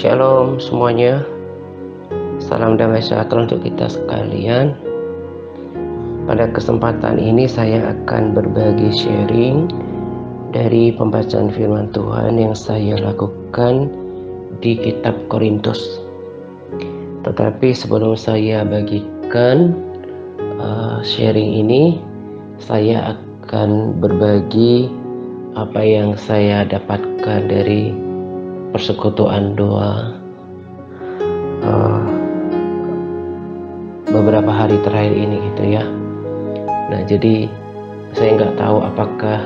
Shalom semuanya, salam damai sejahtera untuk kita sekalian. Pada kesempatan ini saya akan berbagi sharing dari pembacaan firman Tuhan yang saya lakukan di kitab Korintus. Tetapi sebelum saya bagikan sharing ini, saya akan berbagi apa yang saya dapatkan dari persekutuan doa beberapa hari terakhir ini gitu ya. Nah, jadi saya nggak tahu apakah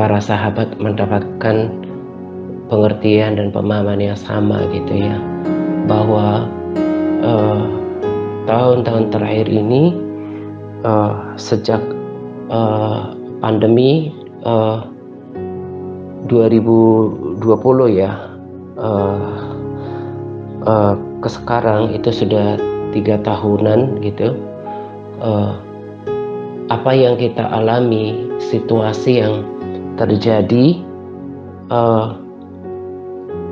para sahabat mendapatkan pengertian dan pemahaman yang sama gitu ya, bahwa tahun-tahun terakhir ini sejak pandemi 2020 ya ke sekarang itu sudah 3 tahunan gitu. Apa yang kita alami, situasi yang terjadi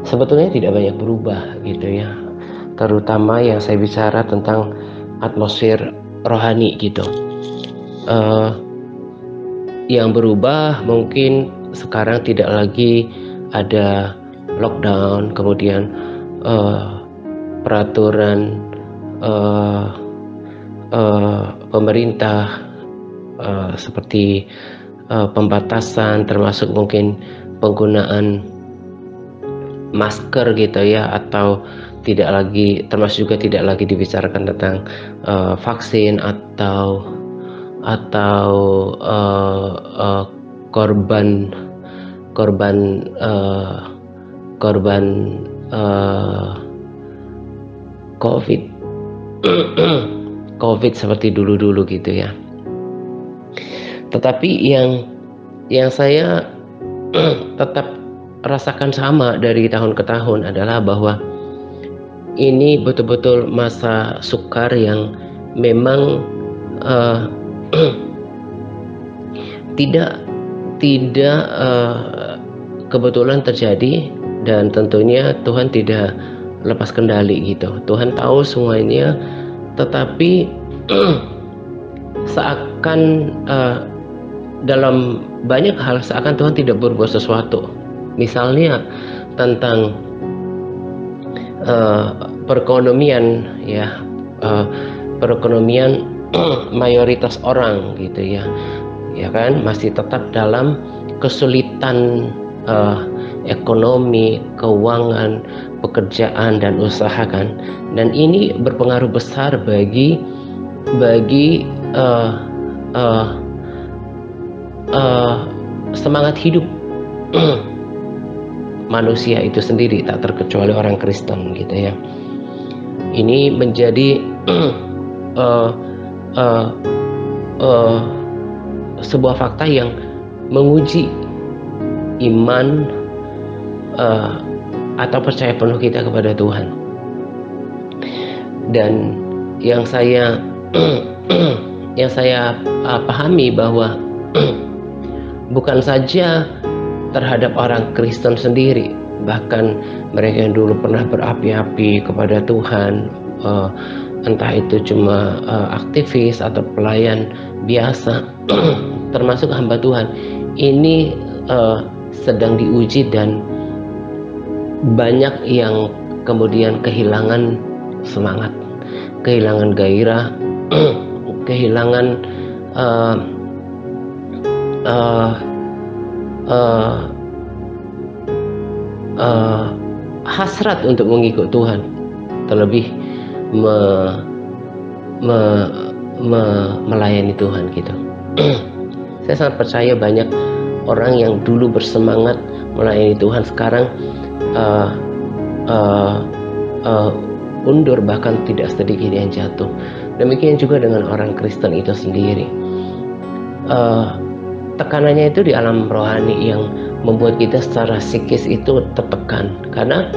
sebetulnya tidak banyak berubah gitu ya, terutama yang saya bicara tentang atmosfer rohani gitu. Yang berubah mungkin sekarang tidak lagi ada lockdown, kemudian peraturan pemerintah seperti pembatasan, termasuk mungkin penggunaan masker gitu ya, atau tidak lagi, termasuk juga tidak lagi dibicarakan tentang vaksin atau korban COVID seperti dulu gitu ya. Tetapi yang saya tetap rasakan sama dari tahun ke tahun adalah bahwa ini betul-betul masa sukar yang memang tidak kebetulan terjadi, dan tentunya Tuhan tidak lepas kendali gitu. Tuhan tahu semuanya, tetapi seakan dalam banyak hal seakan Tuhan tidak berbuat sesuatu. Misalnya tentang perekonomian ya, perekonomian mayoritas orang gitu ya kan, masih tetap dalam kesulitan ekonomi, keuangan, pekerjaan dan usaha kan, dan ini berpengaruh besar bagi semangat hidup manusia itu sendiri, tak terkecuali orang Kristen gitu ya. Ini menjadi sebuah fakta yang menguji iman atau percaya penuh kita kepada Tuhan. Dan yang saya pahami bahwa bukan saja terhadap orang Kristen sendiri, bahkan mereka yang dulu pernah berapi-api kepada Tuhan, entah itu cuma aktivis atau pelayan biasa, termasuk hamba Tuhan, ini sedang diuji, dan banyak yang kemudian kehilangan semangat, kehilangan gairah, kehilangan hasrat untuk mengikut Tuhan, terlebih melayani Tuhan gitu. Saya sangat percaya banyak orang yang dulu bersemangat melayani Tuhan sekarang undur, bahkan tidak sedikit yang jatuh. Demikian juga dengan orang Kristen itu sendiri. Tekanannya itu di alam rohani yang membuat kita secara psikis itu tertekan, karena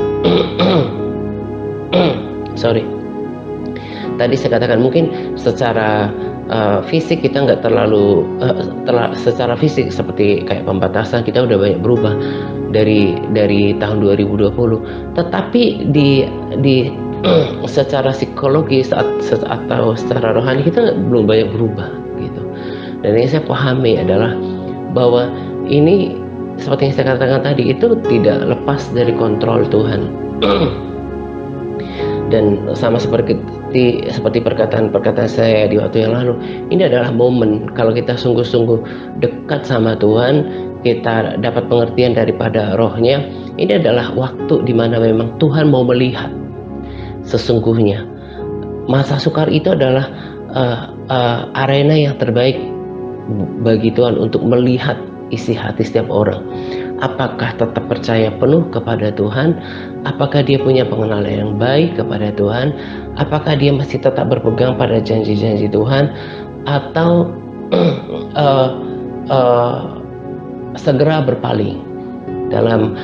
tadi saya katakan mungkin secara fisik kita nggak terlalu secara fisik seperti kayak pembatasan kita udah banyak berubah, dari tahun 2020, tetapi di secara psikologis atau secara rohani kita belum banyak berubah gitu. Dan yang saya pahami adalah bahwa ini seperti yang saya katakan tadi, itu tidak lepas dari kontrol Tuhan. Dan sama seperti perkataan saya di waktu yang lalu, ini adalah momen kalau kita sungguh-sungguh dekat sama Tuhan, kita dapat pengertian daripada rohnya. Ini adalah waktu di mana memang Tuhan mau melihat sesungguhnya. Masa sukar itu adalah arena yang terbaik bagi Tuhan untuk melihat isi hati setiap orang. Apakah tetap percaya penuh kepada Tuhan? Apakah dia punya pengenalan yang baik kepada Tuhan? Apakah dia masih tetap berpegang pada janji-janji Tuhan? Atau segera berpaling? Dalam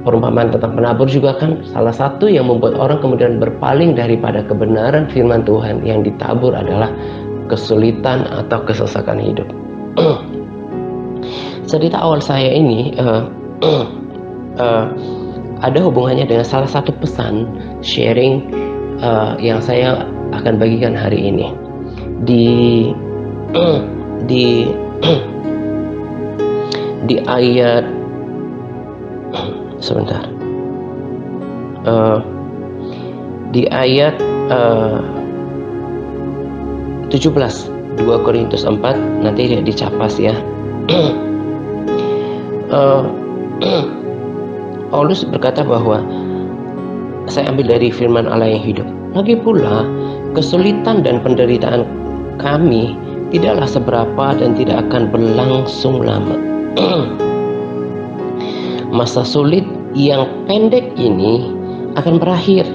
perumpamaan tentang penabur juga kan, salah satu yang membuat orang kemudian berpaling daripada kebenaran firman Tuhan yang ditabur adalah kesulitan atau kesesakan hidup. Cerita awal saya ini ada hubungannya dengan salah satu pesan sharing yang saya akan bagikan hari ini. Di ayat sebentar, di ayat 17 2 Korintus 4, nanti dicapas ya. Paulus berkata bahwa saya ambil dari firman Allah yang hidup. Lagi pula kesulitan dan penderitaan kami tidaklah seberapa dan tidak akan berlangsung lama. Masa sulit yang pendek ini akan berakhir.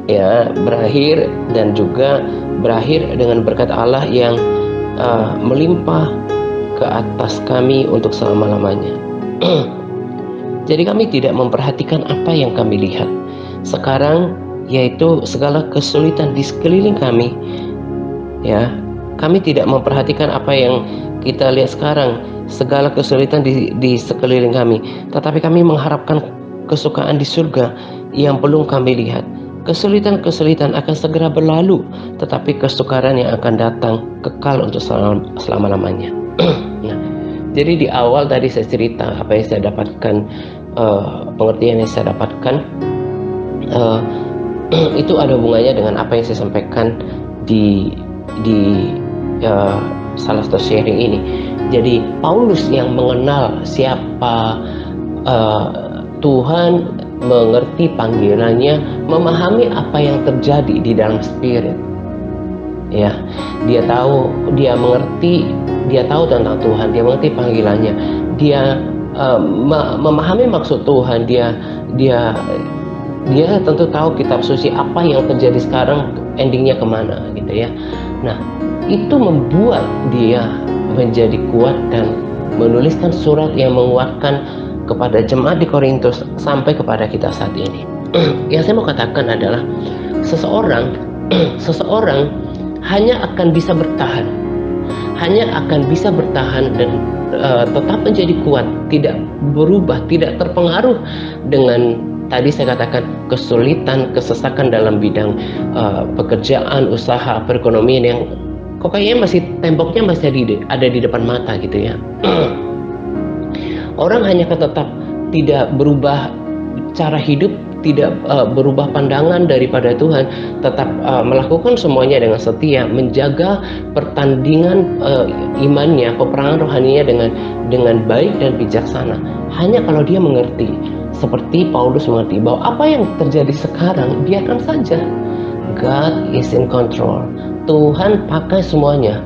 Ya, berakhir dan juga berakhir dengan berkat Allah yang melimpah ke atas kami untuk selama-lamanya. Jadi kami tidak memperhatikan apa yang kami lihat sekarang, yaitu segala kesulitan di sekeliling kami. Ya, kami tidak memperhatikan apa yang kita lihat sekarang, segala kesulitan di sekeliling kami, tetapi kami mengharapkan kesukaan di surga yang belum kami lihat. Kesulitan-kesulitan akan segera berlalu, tetapi kesukaran yang akan datang kekal untuk selama-lamanya. Nah, jadi di awal tadi saya cerita apa yang saya dapatkan, pengertian yang saya dapatkan, itu ada hubungannya dengan apa yang saya sampaikan di salah satu sharing ini. Jadi Paulus yang mengenal siapa Tuhan, mengerti panggilannya, memahami apa yang terjadi di dalam spirit. Ya, dia tahu, dia mengerti, dia tahu tentang Tuhan, dia mengerti panggilannya, dia memahami maksud Tuhan, dia tentu tahu kitab suci apa yang terjadi sekarang, endingnya kemana gitu ya. Nah, itu membuat dia menjadi kuat dan menuliskan surat yang menguatkan kepada jemaat di Korintus sampai kepada kita saat ini. Yang saya mau katakan adalah seseorang hanya akan bisa bertahan, dan tetap menjadi kuat, tidak berubah, tidak terpengaruh dengan tadi saya katakan kesulitan, kesesakan dalam bidang pekerjaan, usaha, perekonomian yang kok kayaknya temboknya masih ada di depan mata gitu ya. Orang hanya tetap tidak berubah cara hidup, tidak berubah pandangan daripada Tuhan, tetap melakukan semuanya dengan setia, menjaga pertandingan imannya, peperangan rohaninya dengan baik dan bijaksana. Hanya kalau dia mengerti, seperti Paulus mengerti bahwa apa yang terjadi sekarang biarkan saja. God is in control. Tuhan pakai semuanya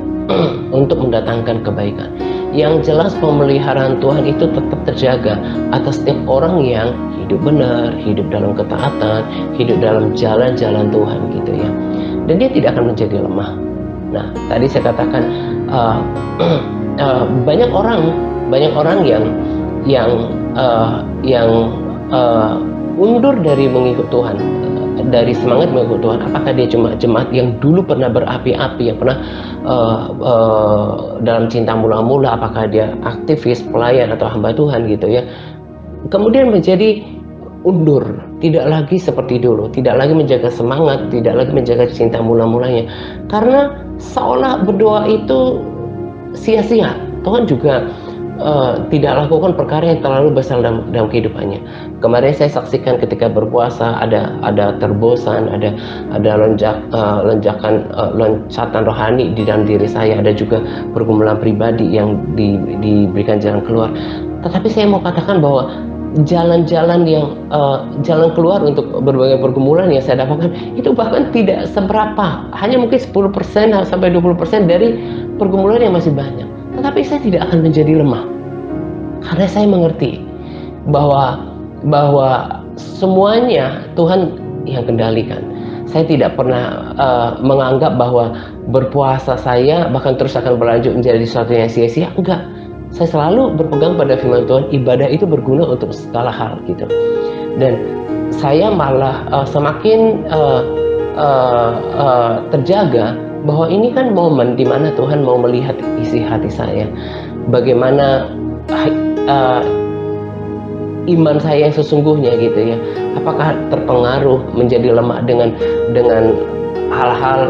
untuk mendatangkan kebaikan. Yang jelas pemeliharaan Tuhan itu tetap terjaga atas setiap orang yang hidup benar, hidup dalam ketaatan, hidup dalam jalan-jalan Tuhan gitu ya. Dan dia tidak akan menjadi lemah. Nah, tadi saya katakan banyak orang yang undur dari mengikut Tuhan, dari semangat mengikut Tuhan, apakah dia cuma jemaat yang dulu pernah berapi-api, yang pernah dalam cinta mula-mula, apakah dia aktivis, pelayan atau hamba Tuhan gitu ya, kemudian menjadi undur, tidak lagi seperti dulu, tidak lagi menjaga semangat, tidak lagi menjaga cinta mula-mulanya, karena seolah berdoa itu sia-sia. Tuhan juga tidak lakukan perkara yang terlalu besar dalam kehidupannya. Kemarin saya saksikan ketika berpuasa ada terbosan, ada loncatan rohani di dalam diri saya, ada juga pergumulan pribadi yang diberikan jalan keluar. Tetapi saya mau katakan bahwa jalan-jalan yang jalan keluar untuk berbagai pergumulan yang saya dapatkan itu bahkan tidak seberapa, hanya mungkin 10% sampai 20% dari pergumulan yang masih banyak. Tetapi saya tidak akan menjadi lemah, karena saya mengerti bahwa semuanya Tuhan yang kendalikan. Saya tidak pernah menganggap bahwa berpuasa saya bahkan terus akan berlanjut menjadi sesuatu yang sia-sia. Enggak, saya selalu berpegang pada firman Tuhan, ibadah itu berguna untuk segala hal gitu. Dan saya malah semakin terjaga bahwa ini kan momen di mana Tuhan mau melihat isi hati saya, bagaimana iman saya yang sesungguhnya gitu ya, apakah terpengaruh menjadi lemah dengan hal-hal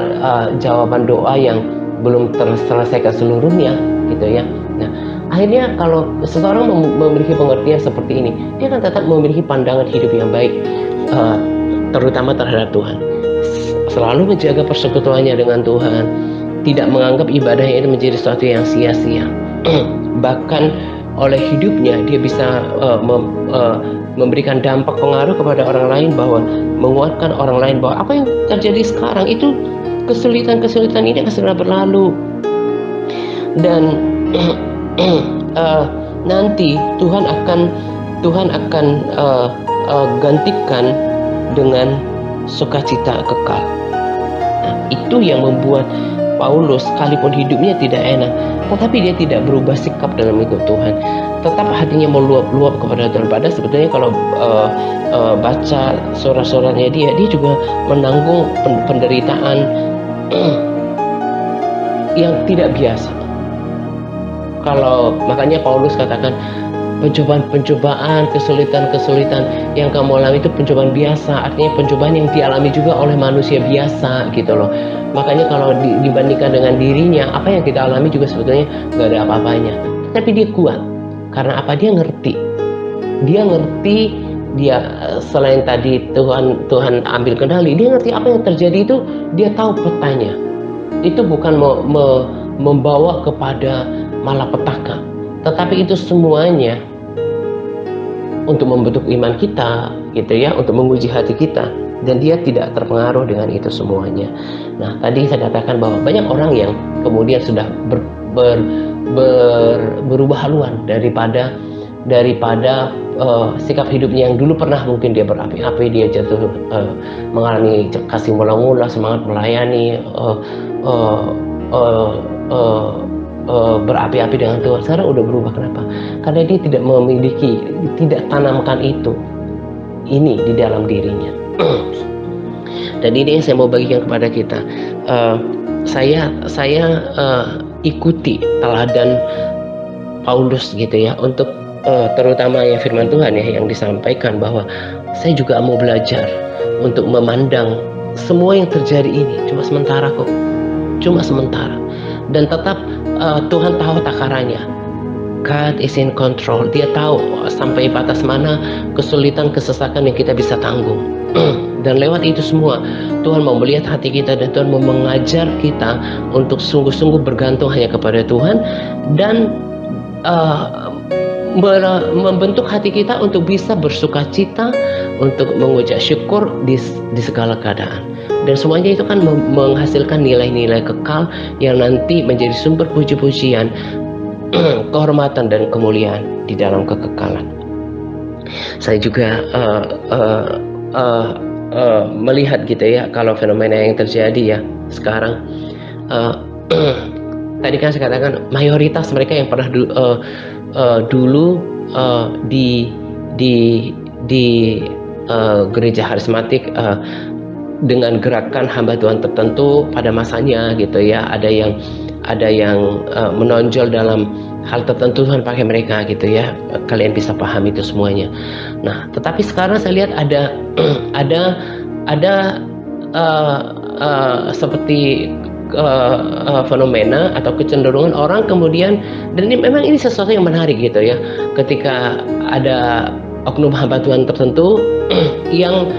jawaban doa yang belum terselesaikan seluruhnya gitu ya. Nah, akhirnya kalau seseorang memiliki pengertian seperti ini, dia akan tetap memiliki pandangan hidup yang baik, terutama terhadap Tuhan, selalu menjaga persekutuannya dengan Tuhan, tidak menganggap ibadahnya itu menjadi sesuatu yang sia-sia. Bahkan oleh hidupnya dia bisa memberikan dampak pengaruh kepada orang lain, bahwa menguatkan orang lain bahwa apa yang terjadi sekarang itu, kesulitan ini akan segera berlalu, dan nanti Tuhan akan gantikan dengan sukacita kekal. Nah, itu yang membuat Paulus sekalipun hidupnya tidak enak, tetapi dia tidak berubah sikap dalam ikut Tuhan. Tetap hatinya meluap-luap kepada Tuhan. Padahal sebetulnya kalau baca surah-surahnya dia juga menanggung penderitaan yang tidak biasa. Makanya Paulus katakan, pencobaan, kesulitan yang kamu alami itu pencobaan biasa, artinya pencobaan yang dialami juga oleh manusia biasa gitu loh. Makanya kalau dibandingkan dengan dirinya, apa yang kita alami juga sebetulnya nggak ada apa-apanya. Tapi dia kuat, karena apa? Dia ngerti, dia selain tadi Tuhan ambil kendali, dia ngerti apa yang terjadi itu, dia tahu petanya. Itu bukan membawa kepada malapetaka, tetapi itu semuanya untuk membentuk iman kita gitu ya, untuk menguji hati kita, dan dia tidak terpengaruh dengan itu semuanya. Nah, tadi saya katakan bahwa banyak orang yang kemudian sudah berubah haluan daripada sikap hidupnya yang dulu pernah mungkin dia berapi-api, dia jatuh mengalami kasih mula-mula, semangat melayani, berapi-api dengan Tuhan. Sekarang udah berubah. Kenapa? Karena dia tidak tanamkan ini di dalam dirinya. Dan ini yang saya mau bagikan kepada kita. Saya ikuti teladan Paulus gitu ya, untuk terutama yang firman Tuhan ya yang disampaikan, bahwa saya juga mau belajar untuk memandang semua yang terjadi ini cuma sementara kok, cuma sementara, dan tetap Tuhan tahu takarannya. God is in control. Dia tahu sampai batas mana kesulitan, kesesakan yang kita bisa tanggung. Dan lewat itu semua Tuhan mau melihat hati kita, dan Tuhan mau mengajar kita untuk sungguh-sungguh bergantung hanya kepada Tuhan, dan membentuk hati kita untuk bisa bersukacita, untuk mengucap syukur di segala keadaan. Dan semuanya itu kan menghasilkan nilai-nilai kekal yang nanti menjadi sumber puji-pujian, kehormatan dan kemuliaan di dalam kekekalan. Saya juga melihat gitu ya, kalau fenomena yang terjadi ya sekarang, tadi kan saya katakan mayoritas mereka yang pernah dulu di gereja karismatik dengan gerakan hamba Tuhan tertentu pada masanya gitu ya. Ada yang menonjol dalam hal tertentu, Tuhan pakai mereka gitu ya. Kalian bisa paham itu semuanya. Nah, tetapi sekarang saya lihat ada seperti fenomena atau kecenderungan orang kemudian, dan memang ini sesuatu yang menarik gitu ya, ketika ada oknum hamba Tuhan tertentu yang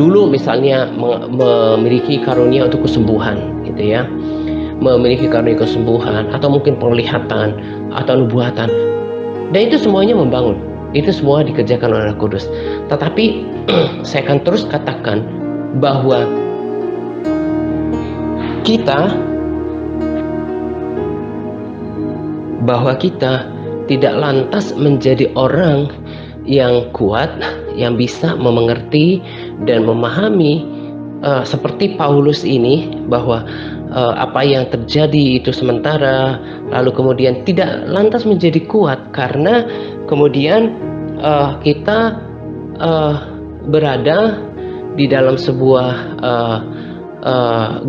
dulu misalnya memiliki karunia untuk kesembuhan gitu ya, memiliki karunia kesembuhan atau mungkin penglihatan atau nubuatan, dan itu semuanya membangun, itu semua dikerjakan oleh Roh Kudus. Tetapi saya akan terus katakan bahwa kita tidak lantas menjadi orang yang kuat, yang bisa memengerti dan memahami seperti Paulus ini, bahwa apa yang terjadi itu sementara, lalu kemudian tidak lantas menjadi kuat karena kemudian kita berada di dalam sebuah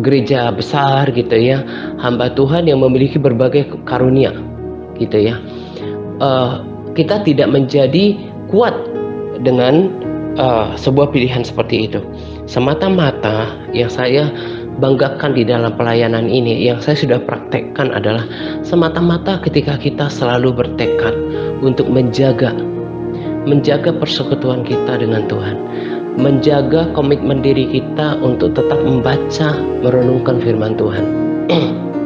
gereja besar gitu ya, hamba Tuhan yang memiliki berbagai karunia gitu ya. Kita tidak menjadi kuat dengan sebuah pilihan seperti itu. Semata-mata yang saya banggakan di dalam pelayanan ini, yang saya sudah praktekkan adalah semata-mata ketika kita selalu bertekad untuk menjaga persekutuan kita dengan Tuhan, menjaga komitmen diri kita untuk tetap membaca, merenungkan firman Tuhan,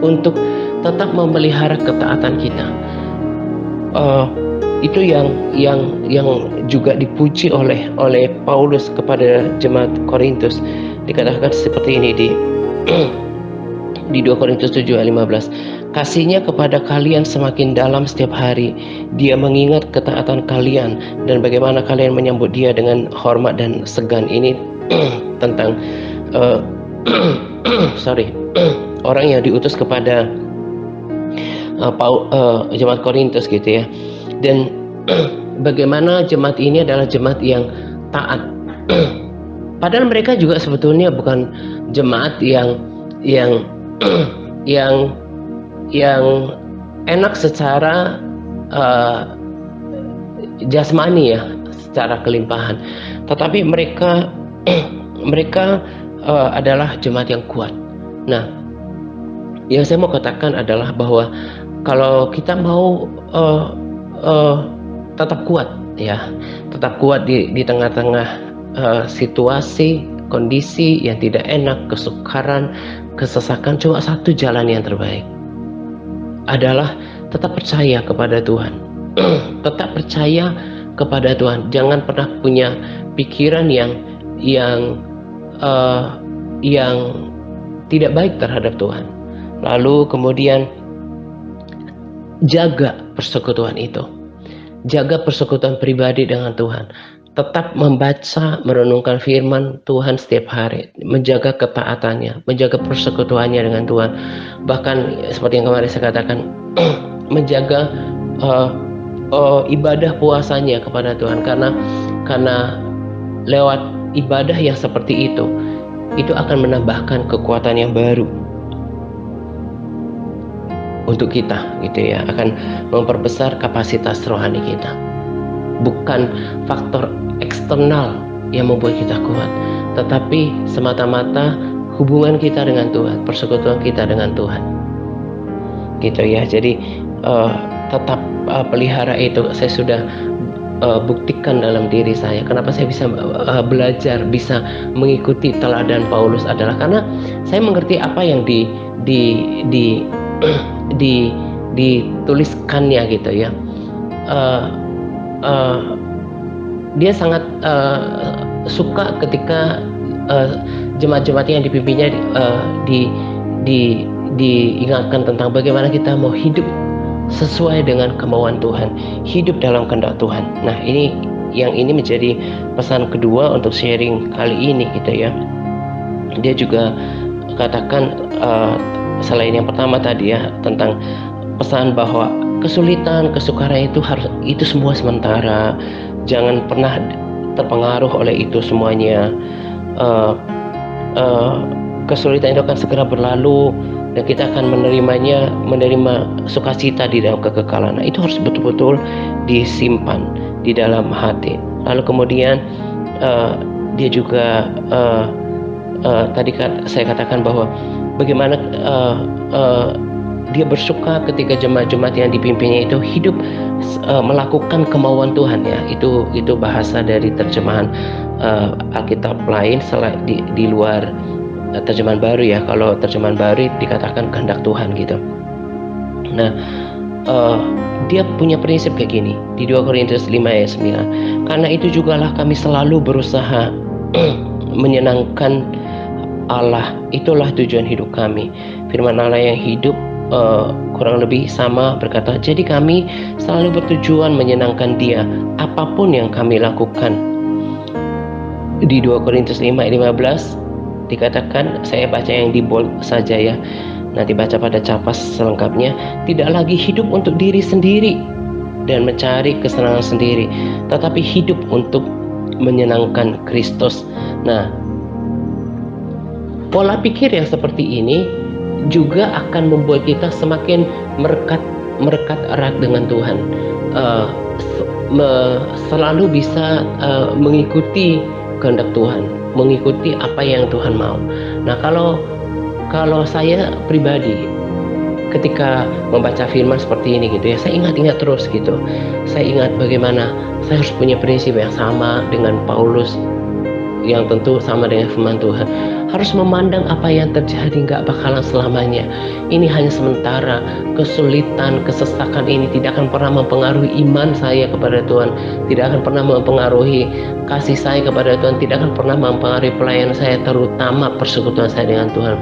untuk tetap memelihara ketaatan kita. Itu yang juga dipuji oleh Paulus kepada jemaat Korintus. Dikatakan seperti ini di 2 Korintus 7 ayat 15. Kasihnya kepada kalian semakin dalam setiap hari. Dia mengingat ketaatan kalian dan bagaimana kalian menyambut dia dengan hormat dan segan. Ini tentang orang yang diutus kepada jemaat Korintus gitu ya. Dan bagaimana jemaat ini adalah jemaat yang taat. Padahal mereka juga sebetulnya bukan jemaat yang enak secara jasmani ya, secara kelimpahan. Tetapi mereka adalah jemaat yang kuat. Nah, yang saya mau katakan adalah bahwa kalau kita mau tetap kuat ya, tetap kuat di tengah-tengah situasi, kondisi yang tidak enak, kesukaran, kesesakan, cuma satu jalan yang terbaik adalah tetap percaya kepada Tuhan. Tetap percaya kepada Tuhan. Jangan pernah punya pikiran yang tidak baik terhadap Tuhan. Lalu kemudian jaga persekutuan itu. Jaga persekutuan pribadi dengan Tuhan. Tetap membaca, merenungkan firman Tuhan setiap hari. Menjaga ketaatannya, menjaga persekutuannya dengan Tuhan. Bahkan seperti yang kemarin saya katakan, menjaga ibadah puasanya kepada Tuhan. Karena lewat ibadah yang seperti itu akan menambahkan kekuatan yang baru untuk kita gitu ya, akan memperbesar kapasitas rohani kita. Bukan faktor eksternal yang membuat kita kuat, tetapi semata-mata hubungan kita dengan Tuhan, persekutuan kita dengan Tuhan gitu ya. Jadi tetap pelihara itu. Saya sudah buktikan dalam diri saya. Kenapa saya bisa belajar, bisa mengikuti teladan Paulus adalah karena saya mengerti apa yang dituliskannya gitu ya. Dia sangat suka ketika jemaat-jemaat yang dipimpinnya diingatkan tentang bagaimana kita mau hidup sesuai dengan kemauan Tuhan, hidup dalam kehendak Tuhan. Nah, ini menjadi pesan kedua untuk sharing kali ini gitu ya. Dia juga katakan selain yang pertama tadi ya, tentang pesan bahwa kesulitan, kesukaran itu semua sementara. Jangan pernah terpengaruh oleh itu semuanya. uh, uh, kesulitan itu akan segera berlalu dan kita akan menerima sukacita di dalam kekekalan. Nah, itu harus betul-betul disimpan di dalam hati. Lalu kemudian dia juga tadi saya katakan bahwa bagaimana dia bersuka ketika jemaat-jemaat yang dipimpinnya itu hidup melakukan kemauan Tuhan, ya. Itu bahasa dari terjemahan Alkitab lain di luar terjemahan baru, ya. Kalau terjemahan baru dikatakan kehendak Tuhan gitu. Nah, dia punya prinsip kayak gini di 2 Korintus 5 ayat 9. Karena itu jugalah kami selalu berusaha menyenangkan Allah, itulah tujuan hidup kami. Firman Allah yang hidup kurang lebih sama berkata, jadi kami selalu bertujuan menyenangkan Dia apapun yang kami lakukan. Di 2 Korintus 5 ayat 15 dikatakan, saya baca yang di bold saja ya, nanti baca pada Capas selengkapnya, tidak lagi hidup untuk diri sendiri dan mencari kesenangan sendiri, tetapi hidup untuk menyenangkan Kristus. Nah, pola pikir yang seperti ini juga akan membuat kita semakin merekat erat dengan Tuhan, selalu bisa mengikuti kehendak Tuhan, mengikuti apa yang Tuhan mau. Nah, kalau saya pribadi ketika membaca firman seperti ini gitu ya, saya ingat terus gitu. Saya ingat bagaimana saya harus punya prinsip yang sama dengan Paulus, yang tentu sama dengan firman Tuhan. Harus memandang apa yang terjadi nggak bakalan selamanya. Ini hanya sementara. Kesulitan, kesesakan ini tidak akan pernah mempengaruhi iman saya kepada Tuhan, tidak akan pernah mempengaruhi kasih saya kepada Tuhan, tidak akan pernah mempengaruhi pelayanan saya, terutama persekutuan saya dengan Tuhan.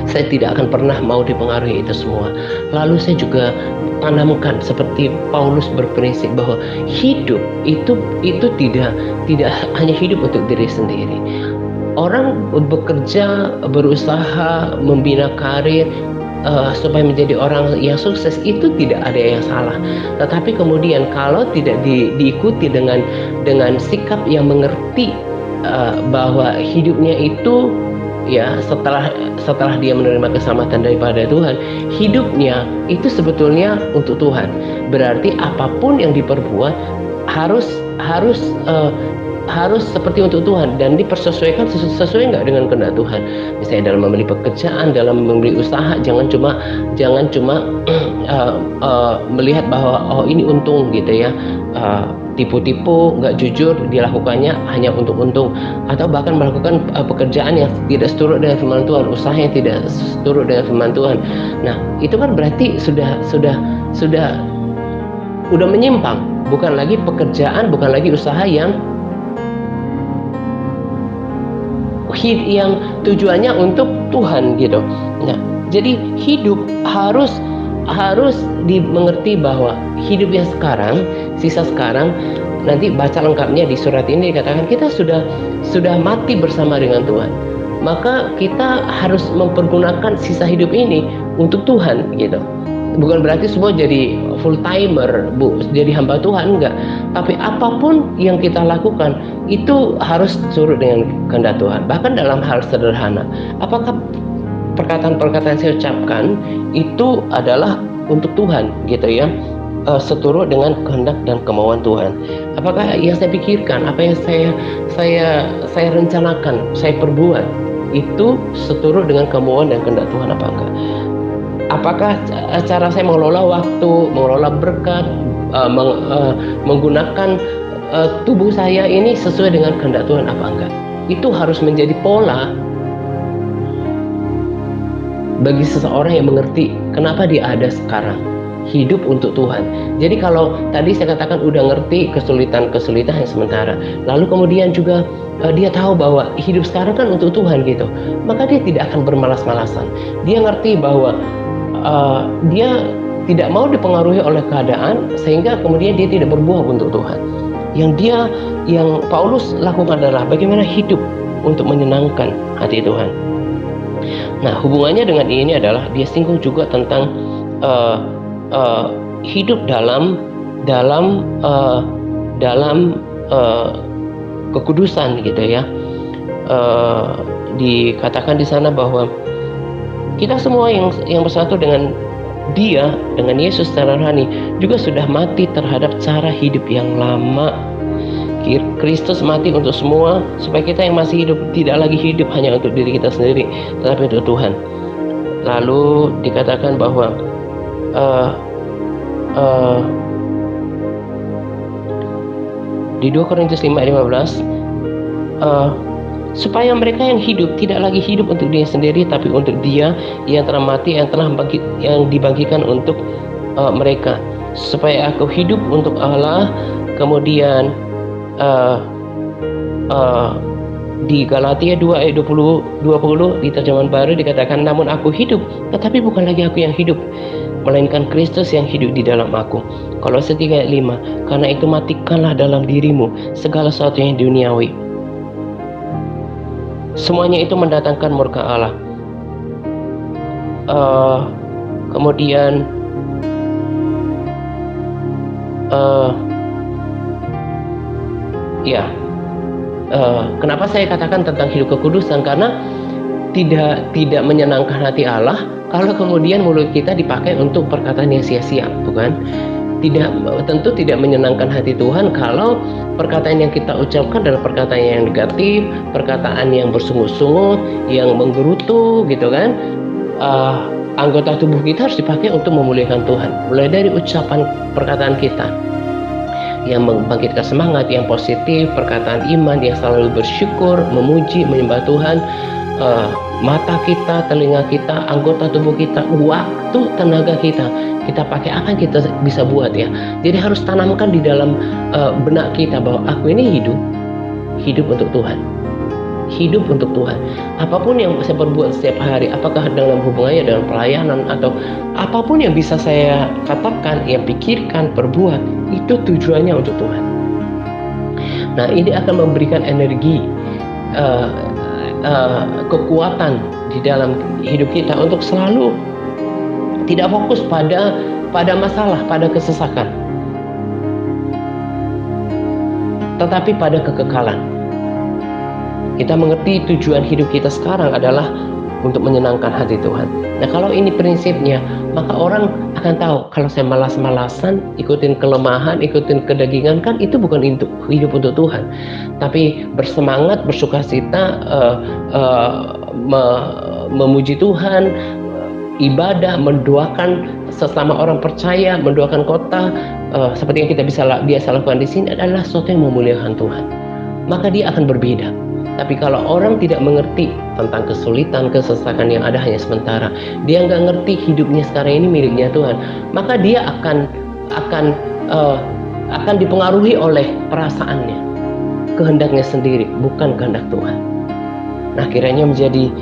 Saya tidak akan pernah mau dipengaruhi itu semua. Lalu saya juga tanamkan seperti Paulus berprinsip bahwa hidup itu tidak hanya hidup untuk diri sendiri. Orang bekerja, berusaha, membina karir supaya menjadi orang yang sukses, itu tidak ada yang salah. Tetapi kemudian kalau tidak diikuti dengan sikap yang mengerti bahwa hidupnya itu, ya, setelah dia menerima keselamatan daripada Tuhan, hidupnya itu sebetulnya untuk Tuhan. Berarti apapun yang diperbuat harus seperti untuk Tuhan dan dipersesuaikan sesuai nggak dengan kehendak Tuhan. Misalnya dalam membeli pekerjaan, dalam membeli usaha, jangan cuma melihat bahwa oh ini untung gitu ya, tipu-tipu, nggak jujur dilakukannya hanya untuk untung, atau bahkan melakukan pekerjaan yang tidak seturut dengan firman Tuhan, usaha yang tidak seturut dengan firman Tuhan. Nah, itu kan berarti sudah menyimpang, bukan lagi pekerjaan, bukan lagi usaha yang tujuannya untuk Tuhan gitu. Nah, jadi hidup harus dimengerti bahwa hidup yang sekarang, sisa sekarang, nanti baca lengkapnya di surat ini dikatakan kita sudah mati bersama dengan Tuhan. Maka kita harus mempergunakan sisa hidup ini untuk Tuhan gitu. Bukan berarti semua jadi full timer, jadi hamba Tuhan, enggak. Tapi apapun yang kita lakukan itu harus surut dengan kehendak Tuhan. Bahkan dalam hal sederhana, apakah perkataan-perkataan saya ucapkan itu adalah untuk Tuhan gitu ya, seturut dengan kehendak dan kemauan Tuhan? Apakah yang saya pikirkan, apa yang saya rencanakan, saya perbuat itu seturut dengan kemauan dan kehendak Tuhan apa enggak? Apakah cara saya mengelola waktu, mengelola berkat, menggunakan tubuh saya ini sesuai dengan kehendak Tuhan apa enggak? Itu harus menjadi pola bagi seseorang yang mengerti kenapa dia ada sekarang, hidup untuk Tuhan. Jadi kalau tadi saya katakan udah ngerti kesulitan yang sementara, lalu kemudian juga dia tahu bahwa hidup sekarang kan untuk Tuhan gitu, maka dia tidak akan bermalas-malasan. Dia ngerti bahwa dia tidak mau dipengaruhi oleh keadaan sehingga kemudian dia tidak berbuah untuk Tuhan. Yang Paulus lakukan adalah bagaimana hidup untuk menyenangkan hati Tuhan. Nah, hubungannya dengan ini adalah dia singgung juga tentang hidup dalam kekudusan gitu ya. dikatakan di sana bahwa kita semua yang bersatu dengan Dia, dengan Yesus secara rohani, juga sudah mati terhadap cara hidup yang lama. Kristus mati untuk semua, supaya kita yang masih hidup tidak lagi hidup hanya untuk diri kita sendiri, tetapi untuk Tuhan. Lalu dikatakan bahwa di 2 Korintus 5:15, supaya mereka yang hidup tidak lagi hidup untuk diri sendiri, tapi untuk Dia yang telah mati, yang dibangkitkan untuk mereka. Supaya aku hidup untuk Allah. Kemudian di Galatia 2 ayat 20 di terjemahan baru dikatakan, namun aku hidup, tetapi bukan lagi aku yang hidup, melainkan Kristus yang hidup di dalam aku. Kolose 3 ayat 5, karena itu matikanlah dalam dirimu segala sesuatu yang duniawi. Semuanya itu mendatangkan murka Allah. Kemudian kenapa saya katakan tentang hidup kekudusan? Karena tidak menyenangkan hati Allah kalau kemudian mulut kita dipakai untuk perkataan yang sia-sia, bukan? Tentu tidak menyenangkan hati Tuhan kalau perkataan yang kita ucapkan adalah perkataan yang negatif, perkataan yang bersungguh-sungguh, yang menggerutu, gitu kan? Anggota tubuh kita harus dipakai untuk memuliakan Tuhan. Mulai dari ucapan perkataan kita yang membangkitkan semangat, yang positif, perkataan iman yang selalu bersyukur, memuji, menyembah Tuhan. Mata kita, telinga kita, anggota tubuh kita, waktu, tenaga kita pakai apa yang kita bisa buat, ya. Jadi harus tanamkan di dalam benak kita bahwa aku ini hidup untuk Tuhan, hidup untuk Tuhan. Apapun yang saya perbuat setiap hari, apakah dalam hubungannya dengan pelayanan atau apapun yang bisa saya katakan, yang pikirkan, perbuat, itu tujuannya untuk Tuhan. Nah, ini akan memberikan energi, kekuatan di dalam hidup kita untuk selalu tidak fokus pada masalah, pada kesesakan, tetapi pada kekekalan. Kita mengerti tujuan hidup kita sekarang adalah untuk menyenangkan hati Tuhan. Nah, kalau ini prinsipnya, maka orang akan tahu kalau saya malas-malasan, ikutin kelemahan, ikutin kedagingan, kan itu bukan hidup untuk Tuhan. Tapi bersemangat, bersukacita, memuji Tuhan, ibadah, mendoakan sesama orang percaya, mendoakan kota, seperti yang kita biasa lakukan di sini, adalah sesuatu yang memuliakan Tuhan. Maka dia akan berbeda. Tapi kalau orang tidak mengerti tentang kesulitan, kesesakan yang ada hanya sementara, dia nggak ngerti hidupnya sekarang ini miliknya Tuhan, maka dia akan dipengaruhi oleh perasaannya, kehendaknya sendiri, bukan kehendak Tuhan. Nah, kiranya menjadi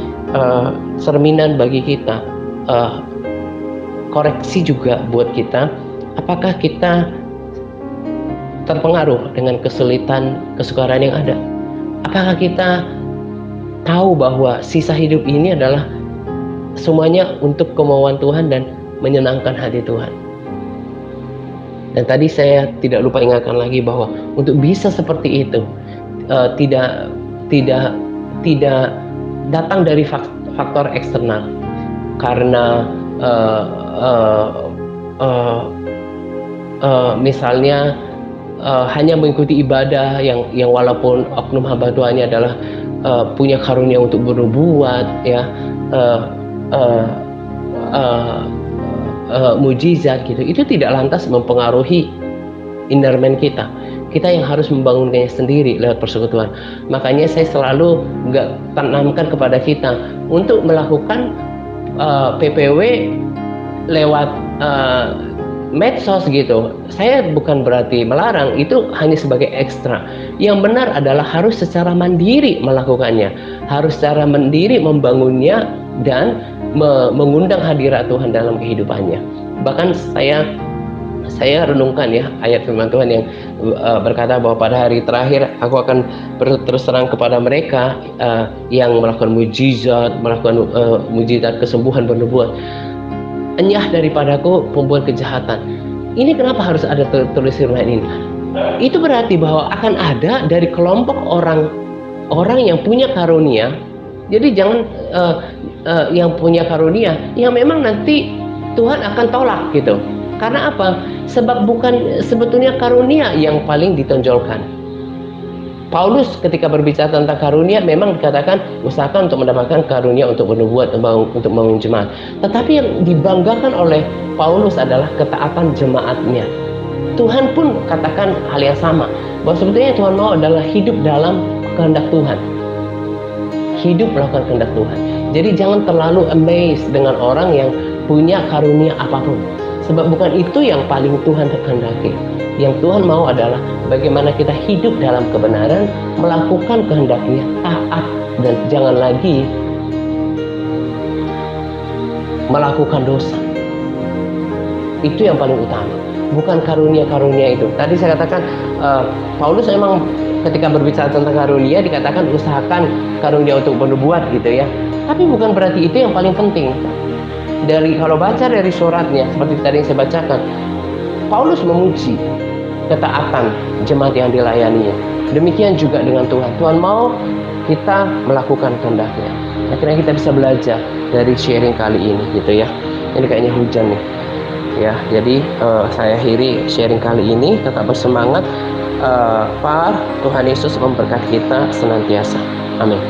cerminan bagi kita, koreksi juga buat kita, apakah kita terpengaruh dengan kesulitan, kesukaran yang ada. Apakah kita tahu bahwa sisa hidup ini adalah semuanya untuk kemauan Tuhan dan menyenangkan hati Tuhan. Dan tadi saya tidak lupa ingatkan lagi bahwa untuk bisa seperti itu, tidak datang dari faktor eksternal, karena misalnya hanya mengikuti ibadah yang walaupun oknum hamba Tuhannya adalah punya karunia untuk bernubuat, ya, mujizat gitu, itu tidak lantas mempengaruhi inner man kita. Kita yang harus membangunkannya sendiri lewat persekutuan. Makanya saya selalu tanamkan kepada kita untuk melakukan PPW lewat medsos gitu. Saya bukan berarti melarang, itu hanya sebagai ekstra. Yang benar adalah harus secara mandiri melakukannya, harus secara mandiri membangunnya dan mengundang hadirat Tuhan dalam kehidupannya. Bahkan saya renungkan, ya, ayat firman Tuhan yang berkata bahwa pada hari terakhir aku akan berterus terang kepada mereka yang melakukan mujizat, mujizat kesembuhan, bernubuat. Enyah daripadaku pembuat kejahatan. Ini kenapa harus ada tulis firman ini? Itu berarti bahwa akan ada dari kelompok orang orang yang punya karunia. Jadi jangan yang punya karunia yang memang nanti Tuhan akan tolak gitu. Karena apa? Sebab bukan sebetulnya karunia yang paling ditonjolkan. Paulus ketika berbicara tentang karunia memang dikatakan usahakan untuk mendapatkan karunia untuk bernubuat, untuk membangun jemaat. Tetapi yang dibanggakan oleh Paulus adalah ketaatan jemaatnya. Tuhan pun katakan hal yang sama, bahwa sebetulnya yang Tuhan mau adalah hidup dalam kehendak Tuhan, hidup melakukan kehendak Tuhan. Jadi jangan terlalu amazed dengan orang yang punya karunia apapun, sebab bukan itu yang paling Tuhan kehendaki. Yang Tuhan mau adalah bagaimana kita hidup dalam kebenaran, melakukan kehendak-Nya, taat, dan jangan lagi melakukan dosa. Itu yang paling utama, bukan karunia-karunia itu. Tadi saya katakan Paulus memang ketika berbicara tentang karunia dikatakan usahakan karunia untuk bernubuat gitu ya. Tapi bukan berarti itu yang paling penting. Kalau baca dari suratnya seperti tadi yang saya bacakan, Paulus memuji ketaatan jemaat yang dilayaninya. Demikian juga dengan Tuhan. Tuhan mau kita melakukan kehendak-Nya. Akhirnya kita bisa belajar dari sharing kali ini gitu ya. Ini kayaknya hujan nih. Ya, jadi saya akhiri sharing kali ini. Tetap bersemangat. Tuhan Yesus memberkati kita senantiasa. Amin.